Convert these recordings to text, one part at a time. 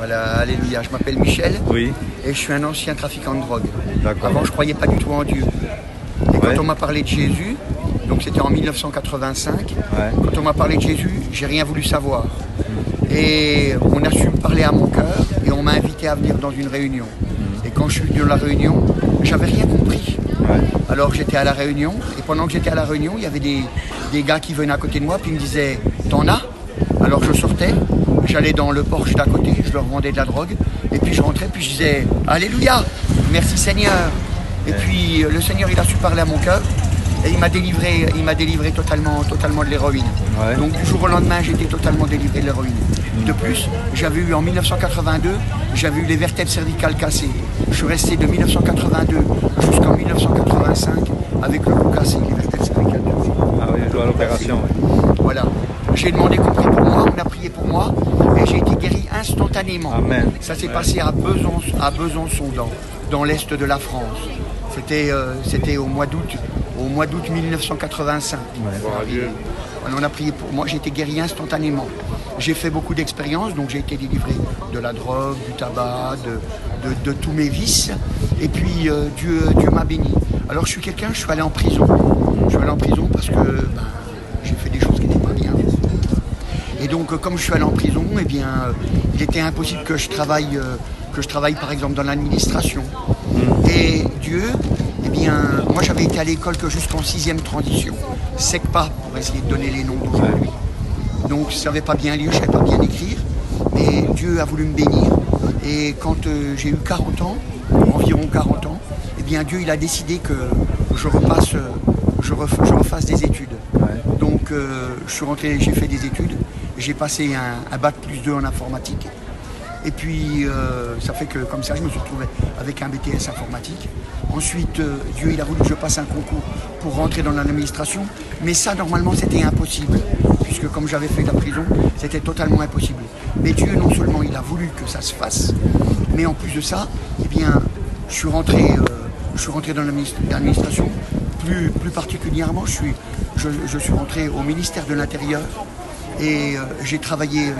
Voilà, alléluia. Je m'appelle Michel. Oui. Et je suis un ancien trafiquant de drogue. D'accord. Avant, je ne croyais pas du tout en Dieu. Et Ouais. quand on m'a parlé de Jésus, donc c'était en 1985, Ouais. quand on m'a parlé de Jésus, j'ai rien voulu savoir. Et on a su me parler à mon cœur et on m'a invité à venir dans une réunion. Et quand je suis venu dans la réunion, j'avais rien compris. Ouais. Alors j'étais à la réunion et pendant que j'étais à la réunion, il y avait des gars qui venaient à côté de moi puis ils me disaient « T'en as ?» Alors je sortais, j'allais dans le Porsche d'à côté, je leur vendais de la drogue et puis je rentrais puis je disais « Alléluia, merci Seigneur !» Et puis le Seigneur il a su parler à mon cœur et il m'a délivré totalement de l'héroïne. Ouais. Donc du jour au lendemain j'étais totalement délivré de l'héroïne. De plus, j'avais eu en 1982, j'avais eu les vertèbres cervicales cassées. Je suis resté de 1982 jusqu'en 1985 avec le cou cassé, les vertèbres cervicales cassées. Ah oui, je dois à l'opération. Ouais. Voilà. J'ai demandé qu'on prie pour moi, on a prié pour moi et j'ai été guéri instantanément. Amen. Ça s'est passé à Besançon, dans l'est de la France. C'était au mois d'août 1985. Ouais. On a prié pour moi, j'ai été guéri instantanément. J'ai fait beaucoup d'expériences, donc j'ai été délivré de la drogue, du tabac, de tous mes vices. Et puis Dieu m'a béni. Alors je suis allé en prison. Je suis allé en prison parce que j'ai fait des choses qui n'étaient pas bien. Et donc comme je suis allé en prison, eh bien, il était impossible que je travaille par exemple dans l'administration. Et Dieu, eh bien, moi j'avais été à l'école que jusqu'en 6e transition, SECPA, pour essayer de donner les noms d'aujourd'hui. Donc je ne savais pas bien lire, je ne savais pas bien écrire, mais Dieu a voulu me bénir. Et quand j'ai eu 40 ans, environ 40 ans, eh bien Dieu il a décidé que je refasse des études. Ouais. Donc je suis rentré, j'ai fait des études, j'ai passé un bac +2 en informatique. Et puis, ça fait que comme ça, je me suis retrouvé avec un BTS informatique. Ensuite, Dieu, il a voulu que je passe un concours pour rentrer dans l'administration. Mais ça, normalement, c'était impossible. Puisque comme j'avais fait la prison, c'était totalement impossible. Mais Dieu, non seulement il a voulu que ça se fasse, mais en plus de ça, eh bien, je suis rentré dans l'administration. Plus particulièrement, je suis rentré au ministère de l'Intérieur. Et j'ai travaillé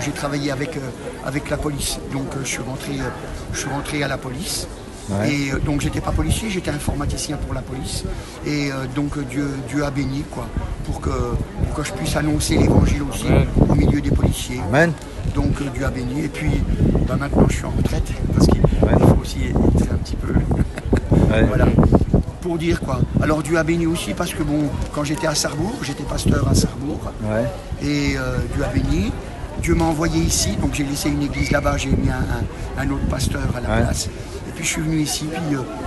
avec la police. Donc je suis rentré à la police. Ouais. Et donc j'étais pas policier, j'étais informaticien pour la police. Et donc Dieu a béni quoi, pour que je puisse annoncer l'évangile aussi au milieu des policiers. Amen. Donc Dieu a béni. Et puis maintenant je suis en retraite parce qu'il faut aussi être un petit peu. Ouais. Voilà. Pour dire quoi. Alors Dieu a béni aussi parce que bon, quand j'étais à Sarrebourg, j'étais pasteur à Sarrebourg. Ouais. Et Dieu a béni. Dieu m'a envoyé ici, donc j'ai laissé une église là-bas, j'ai mis un autre pasteur à la place. Et puis je suis venu ici,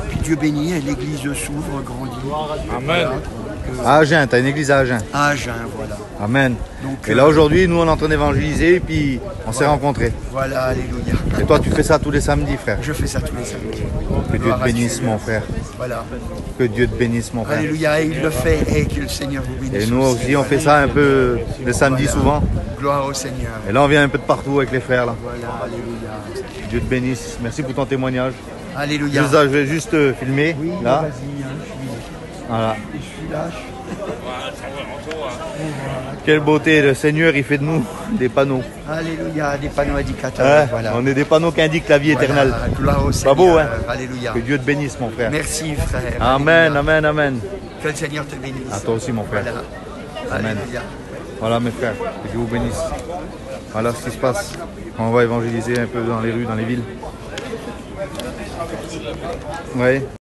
puis Dieu bénit, et l'église s'ouvre, grandit. Amen. À Agen, tu as une église à Agen. À Agen, voilà. Amen. Donc, et là aujourd'hui, nous on est en train d'évangéliser et puis on s'est rencontrés. Voilà, alléluia. Et toi tu fais ça tous les samedis, frère. Je fais ça tous les samedis. Que Dieu te bénisse, mon frère. Voilà. Que Dieu te bénisse, mon frère. Alléluia, et il le fait, et que le Seigneur vous bénisse. Et nous aussi on fait ça un peu le samedi souvent. Gloire au Seigneur. Et là on vient un peu de partout avec les frères là. Voilà, alléluia. Que Dieu te bénisse. Merci pour ton témoignage. Alléluia. Je vais juste filmer Oui, là. vas-y, Voilà. je suis là. Quelle beauté, le Seigneur il fait de nous des panneaux. Alléluia, des panneaux indicateurs. Hein, Voilà. on est des panneaux qui indiquent la vie éternelle. Voilà, gloire au Pas Seigneur. beau, hein? Alléluia. Que Dieu te bénisse, mon frère. Merci, frère. Amen, Alléluia. amen, amen. Que le Seigneur te bénisse. À toi aussi, mon frère. Voilà. Amen. Alléluia. Voilà, mes frères, que Dieu vous bénisse. Voilà ce qui se passe. On va évangéliser un peu dans les rues, dans les villes. Ouais.